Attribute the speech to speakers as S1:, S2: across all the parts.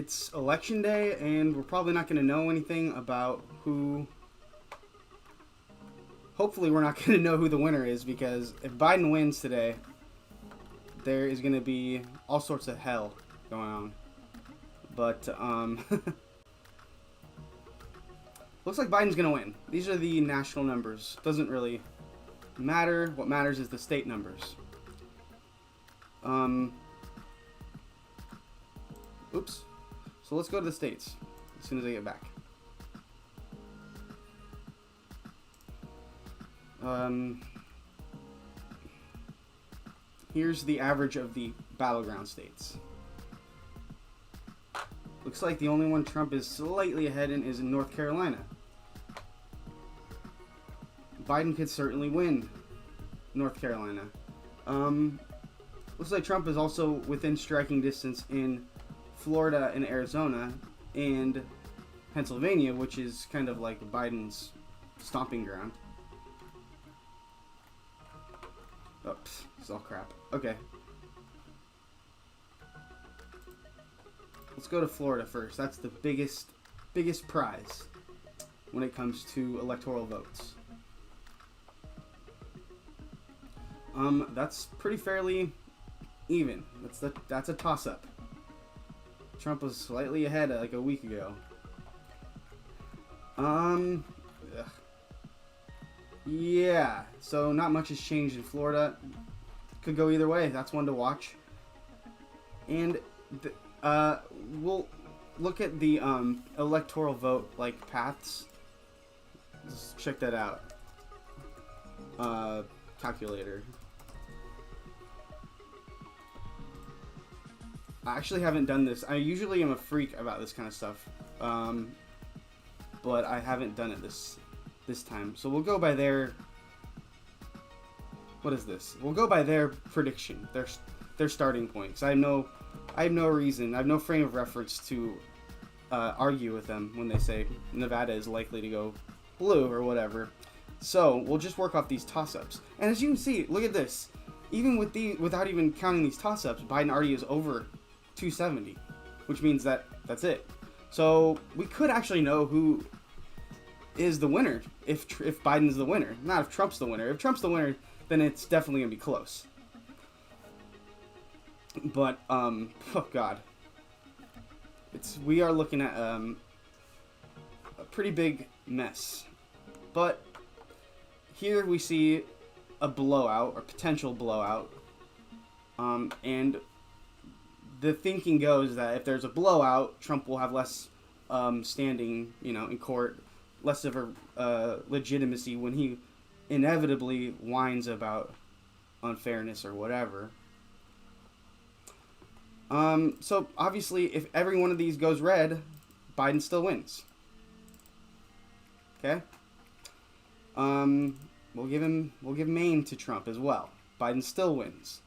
S1: it's election day, and we're probably not going to know anything about who. Hopefully, we're not going to know who the winner is, because if Biden wins today, there is going to be all sorts of hell going on. But looks like Biden's going to win. These are the national numbers. Doesn't really matter. What matters is the state numbers. Oops. So let's go to the states as soon as I get back. Here's the average of the battleground states. Looks like the only one Trump is slightly ahead in is in North Carolina. Biden could certainly win North Carolina. Looks like Trump is also within striking distance in Florida and Arizona and Pennsylvania, which is kind of like Biden's stomping ground. Oops, it's all crap. Okay. Let's go to Florida first. That's the biggest prize when it comes to electoral votes. That's pretty fairly even. That's a toss-up. Trump was slightly ahead like a week ago. Yeah, so not much has changed in Florida. Could go either way. That's one to watch. And we'll look at the electoral vote like paths. Let's check that out. Calculator. I actually haven't done this. I usually am a freak about this kind of stuff, but I haven't done it this time. So we'll go by their. What is this? We'll go by their prediction, their starting point. Because I have no reason, I have no frame of reference to argue with them when they say Nevada is likely to go blue or whatever. So we'll just work off these toss-ups. And as you can see, look at this. Even without even counting these toss-ups, Biden already is over 270, which means that's it. So we could actually know who is the winner if Biden's the winner, not if Trump's the winner. If Trump's the winner, then it's definitely gonna be close. But oh god, we are looking at a pretty big mess. But here we see a blowout or potential blowout, and the thinking goes that if there's a blowout, Trump will have less standing, in court, less of a legitimacy when he inevitably whines about unfairness or whatever. So obviously, if every one of these goes red, Biden still wins. Okay. We'll give Maine to Trump as well. Biden still wins.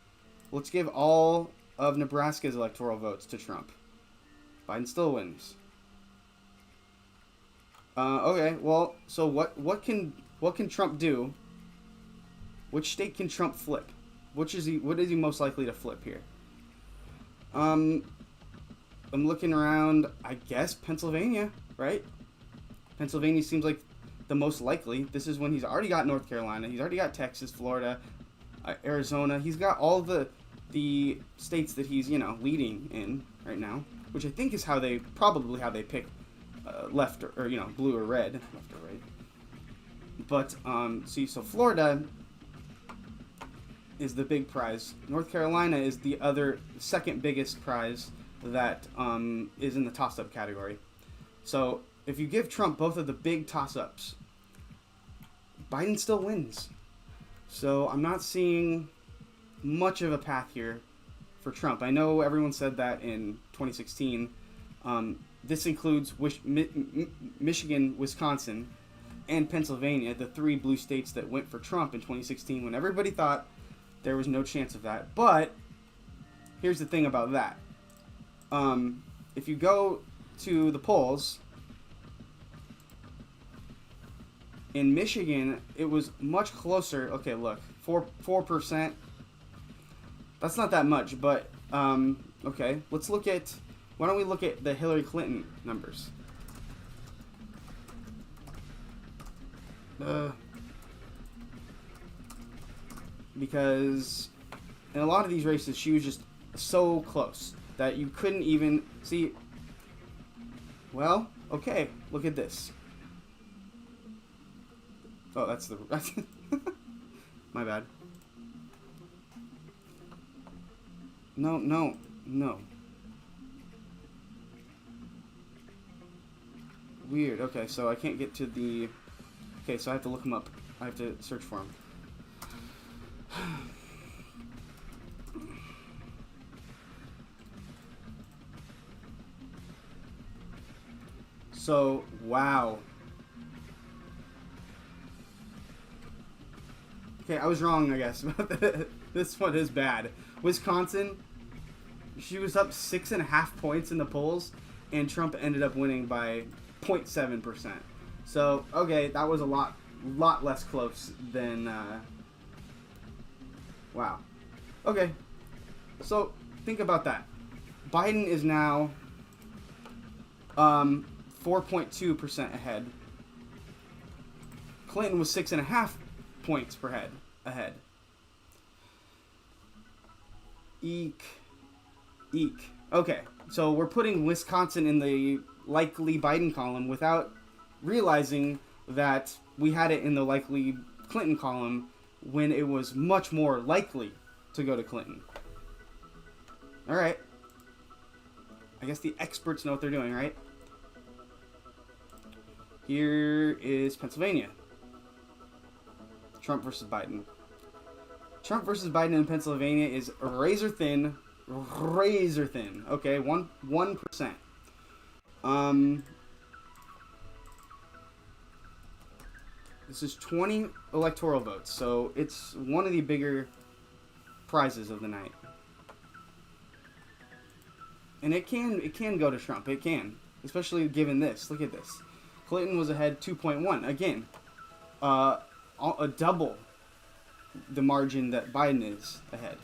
S1: Let's give all of Nebraska's electoral votes to Trump. Biden still wins. Okay, well, so what can Trump do? Which state can Trump flip? What is he most likely to flip here? I'm looking around, I guess Pennsylvania, right? Pennsylvania seems like the most likely. This is when he's already got North Carolina, he's already got Texas, Florida, Arizona. He's got all the states that he's, leading in right now, which I think is how they pick left or blue or red, left or right. But so Florida is the big prize. North Carolina is the second biggest prize that is in the toss-up category. So if you give Trump both of the big toss-ups, Biden still wins. So I'm not seeing much of a path here for Trump. I know everyone said that in 2016. This includes Michigan, Wisconsin, and Pennsylvania, the three blue states that went for Trump in 2016 when everybody thought there was no chance of that. But here's the thing about that. If you go to the polls, in Michigan, it was much closer. Okay, look, 4%. That's not that much, but okay. Let's look at Why don't we look at the Hillary Clinton numbers? Because in a lot of these races, she was just so close that you couldn't even see. Well, okay, look at this. Oh, that's the... My bad. No, no, no. Weird. Okay, so I can't get to the... Okay, so I have to look him up. I have to search for him. So, wow. Okay, I was wrong, I guess. This one is bad. Wisconsin, she was up 6.5 points in the polls, and Trump ended up winning by 0.7%. So, okay, that was a lot less close than, wow. Okay, so think about that. Biden is now 4.2% ahead. Clinton was 6.5 points per head ahead. Eek. Okay, so we're putting Wisconsin in the likely Biden column without realizing that we had it in the likely Clinton column when it was much more likely to go to Clinton. All right. I guess the experts know what they're doing, right? Here is Pennsylvania. Trump versus Biden. Trump versus Biden in Pennsylvania is razor thin. Razor thin. Okay, 1%. This is 20 electoral votes, so it's one of the bigger prizes of the night. And it can go to Trump. It can, especially given this. Look at this. Clinton was ahead 2.1. Again, a double the margin that Biden is ahead.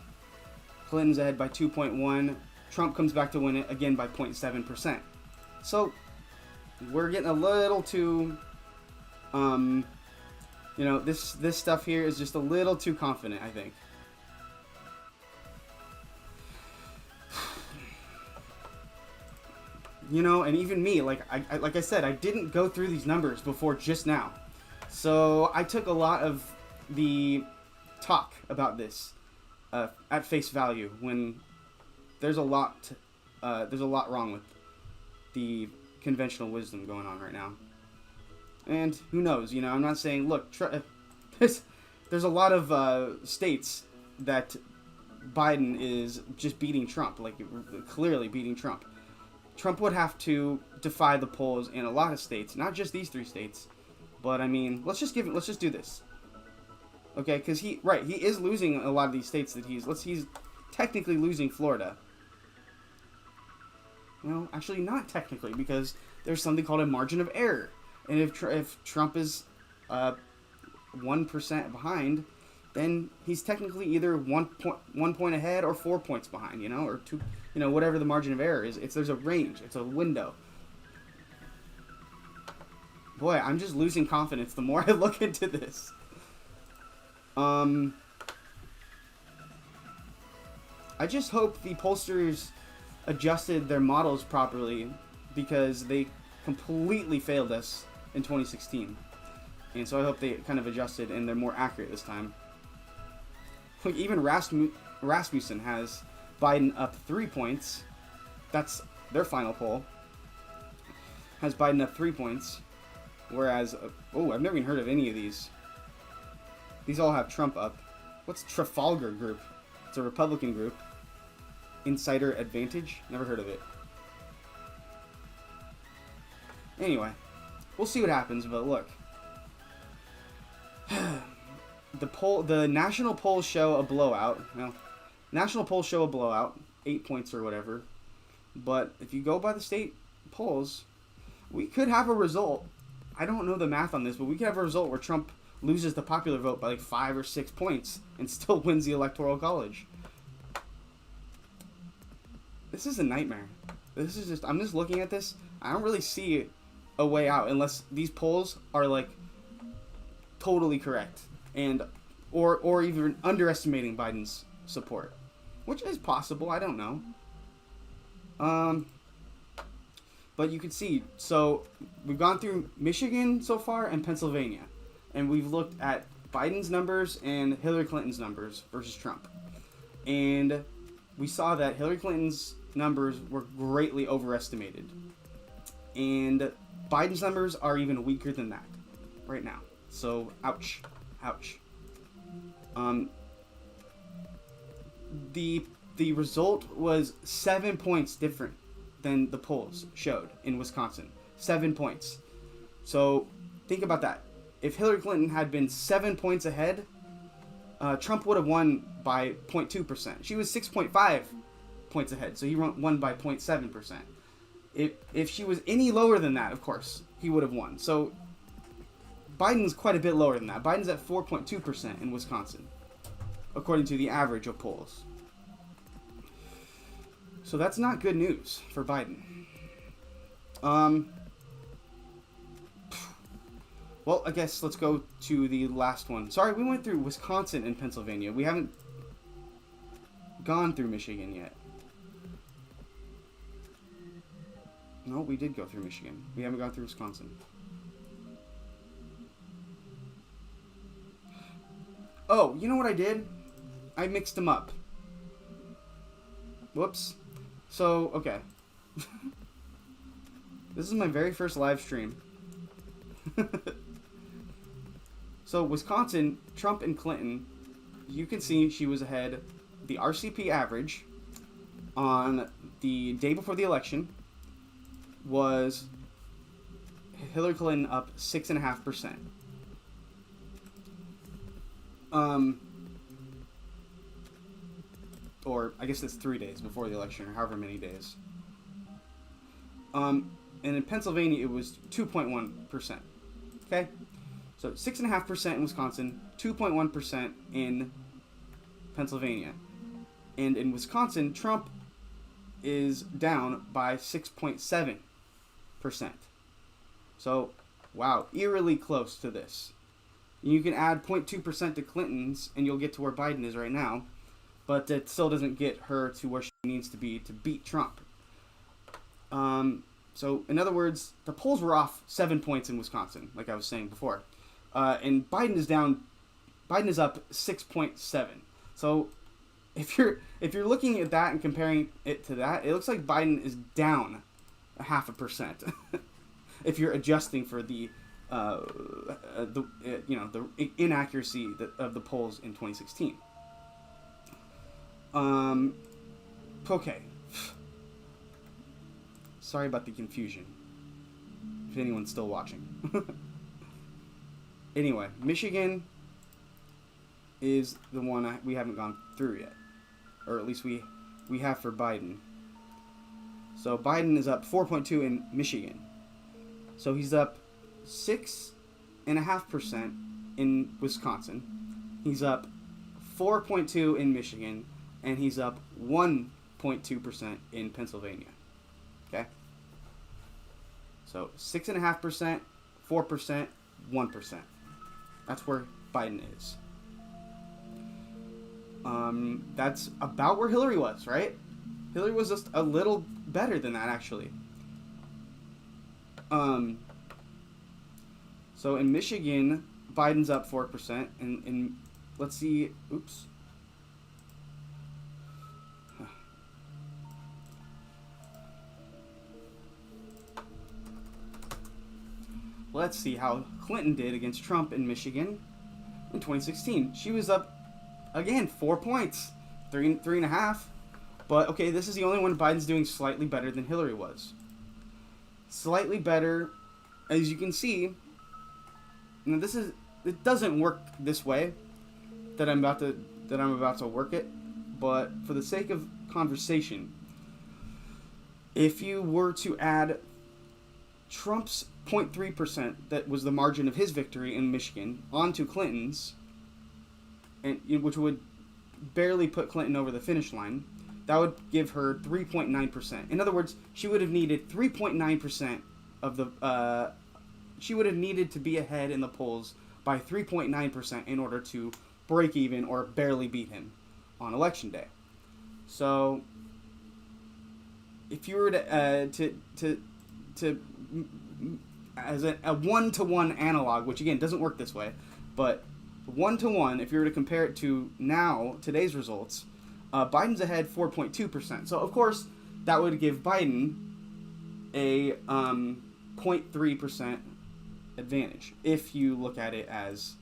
S1: Clinton's ahead by 2.1. Trump comes back to win it again by 0.7%. So we're getting a little too, this stuff here is just a little too confident, I think. And even me, like I said, I didn't go through these numbers before just now. So I took a lot of the talk about this at face value when there's a lot wrong with the conventional wisdom going on right now. And who knows, I'm not saying, look, there's a lot of states that Biden is just beating Trump, like clearly beating Trump. Trump would have to defy the polls in a lot of states, not just these 3 states. But I mean, let's just do this. Okay, because he is losing a lot of these states that he's technically losing Florida. Well, actually not technically, because there's something called a margin of error. And if Trump is 1% behind, then he's technically either 1 point ahead or 4 points behind, or 2, whatever the margin of error is. There's a range. It's a window. Boy, I'm just losing confidence the more I look into this. I just hope the pollsters adjusted their models properly, because they completely failed us in 2016. And so I hope they kind of adjusted and they're more accurate this time. Like, even Rasmussen has Biden up 3 points. That's their final poll. Has Biden up 3 points. Whereas, I've never even heard of any of these. These all have Trump up. What's Trafalgar Group? It's a Republican group. Insider Advantage? Never heard of it. Anyway, we'll see what happens, but look. The national polls show a blowout. Well, national polls show a blowout. 8 points or whatever. But if you go by the state polls, we could have a result. I don't know the math on this, but we could have a result where Trump loses the popular vote by like 5 or 6 points and still wins the Electoral College. This is a nightmare. This is just, I'm just looking at this. I don't really see a way out unless these polls are like totally correct and or even underestimating Biden's support, which is possible. I don't know. But you can see, so we've gone through Michigan so far and Pennsylvania, and we've looked at Biden's numbers and Hillary Clinton's numbers versus Trump. And we saw that Hillary Clinton's numbers were greatly overestimated. And Biden's numbers are even weaker than that right now. So, ouch. Ouch. The result was 7 points different than the polls showed in Wisconsin. 7 points. So, think about that. If Hillary Clinton had been 7 points ahead, Trump would have won by 0.2%. She was 6.5 points ahead, so he won by 0.7%. If she was any lower than that, of course, he would have won. So Biden's quite a bit lower than that. Biden's at 4.2% in Wisconsin, according to the average of polls. So that's not good news for Biden. Well, I guess let's go to the last one. Sorry, we went through Wisconsin and Pennsylvania. We haven't gone through Michigan yet. No, we did go through Michigan. We haven't gone through Wisconsin. Oh, you know what I did? I mixed them up. Whoops. So, okay. This is my very first live stream. So, Wisconsin, Trump and Clinton, you can see she was ahead. The RCP average on the day before the election was Hillary Clinton up 6.5%. Or I guess it's 3 days before the election, or however many days. And in Pennsylvania, it was 2.1%. Okay? So 6.5% in Wisconsin, 2.1% in Pennsylvania. And in Wisconsin, Trump is down by 6.7%. So, wow, eerily close to this. You can add 0.2% to Clinton's, and you'll get to where Biden is right now. But it still doesn't get her to where she needs to be to beat Trump. So, in other words, the polls were off 7 points in Wisconsin, like I was saying before. And Biden is up 6.7. So, if you're looking at that and comparing it to that, it looks like Biden is down 0.5%. If you're adjusting for the inaccuracy of the polls in 2016. Okay. Sorry about the confusion. If anyone's still watching. Anyway, Michigan is the one we haven't gone through yet. Or at least we have for Biden. So Biden is up 4.2 in Michigan. So he's up 6.5% in Wisconsin. He's up 4.2 in Michigan. And he's up 1.2% in Pennsylvania. Okay? So 6.5%, 4%, 1%. That's where Biden is. That's about where Hillary was, right? Hillary was just a little better than that, actually. So in Michigan, Biden's up 4%, and in let's see, oops. Let's see how Clinton did against Trump in Michigan in 2016. She was up, again, 4 points, 3.5. But, okay, this is the only one Biden's doing slightly better than Hillary was. Slightly better, as you can see. Now, it doesn't work this way that I'm about to work it. But for the sake of conversation, if you were to add Trump's 0.3%, that was the margin of his victory in Michigan, onto Clinton's, and which would barely put Clinton over the finish line, that would give her 3.9%. In other words, she would have needed 3.9% of the. She would have needed to be ahead in the polls by 3.9% in order to break even or barely beat him on election day. So, if you were to as a 1-to-1 analog, which again doesn't work this way, but 1-to-1, if you were to compare it to today's results, Biden's ahead 4.2%. So of course that would give Biden a 0.3% advantage if you look at it as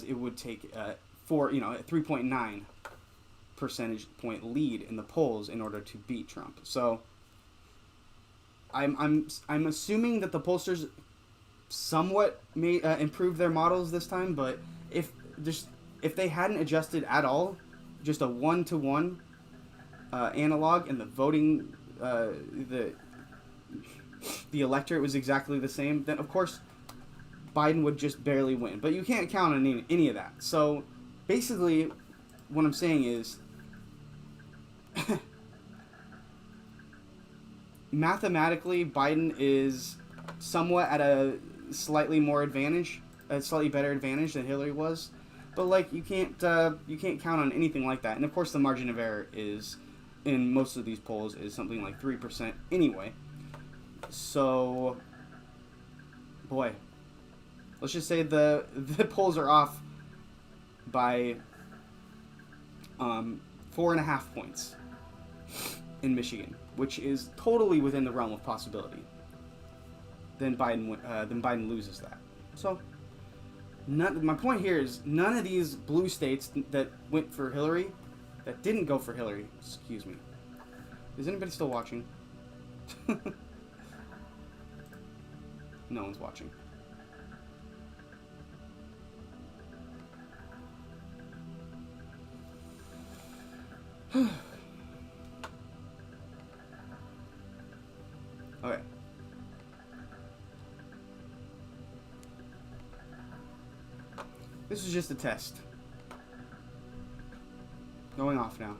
S1: it would take a 3.9 percentage point lead in the polls in order to beat Trump. So I'm assuming that the pollsters somewhat may improve their models this time, but if they hadn't adjusted at all, just a 1-to-1 analog, and the voting the electorate was exactly the same, then of course Biden would just barely win. But you can't count on any of that. So basically what I'm saying is mathematically Biden is somewhat at a slightly better advantage than Hillary was, but like you can't count on anything like that. And of course the margin of error is in most of these polls is something like 3% anyway. So boy, let's just say the polls are off by 4.5 points in Michigan, which is totally within the realm of possibility. Then Biden loses that. So my point here is none of these blue states that went for Hillary, that didn't go for Hillary. Excuse me. Is anybody still watching? No one's watching. Okay. This is just a test. Going off now.